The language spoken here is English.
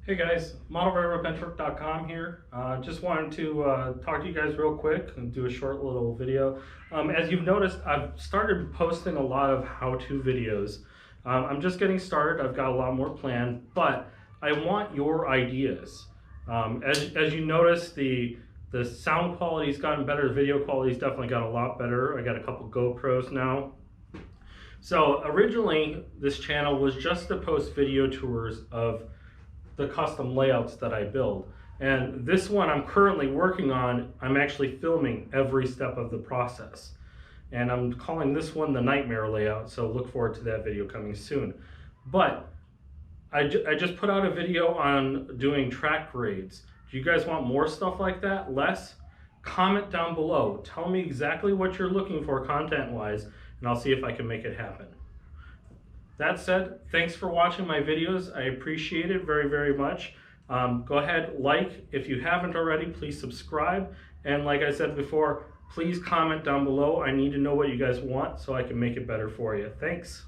Hey guys, ModelRailroadBenchwork.com here. Just wanted to talk to you guys real quick and do a short little video. As you've noticed, I've started posting a lot of how-to videos. I'm just getting started. I've got a lot more planned, but I want your ideas. As you notice, the sound quality's gotten better. The video quality's definitely got a lot better. I got a couple GoPros now. So originally, this channel was just to post video tours of the custom layouts that I build. And this one I'm currently working on, I'm actually filming every step of the process. And I'm calling this one the Nightmare layout, so look forward to that video coming soon. But I just put out a video on doing track parades. Do you guys want more stuff like that? Less? Comment down below. Tell me exactly what you're looking for content-wise, and I'll see if I can make it happen. That said, thanks for watching my videos. I appreciate it very, very much. Go ahead, like. If you haven't already, please subscribe. And like I said before, please comment down below. I need to know what you guys want so I can make it better for you. Thanks.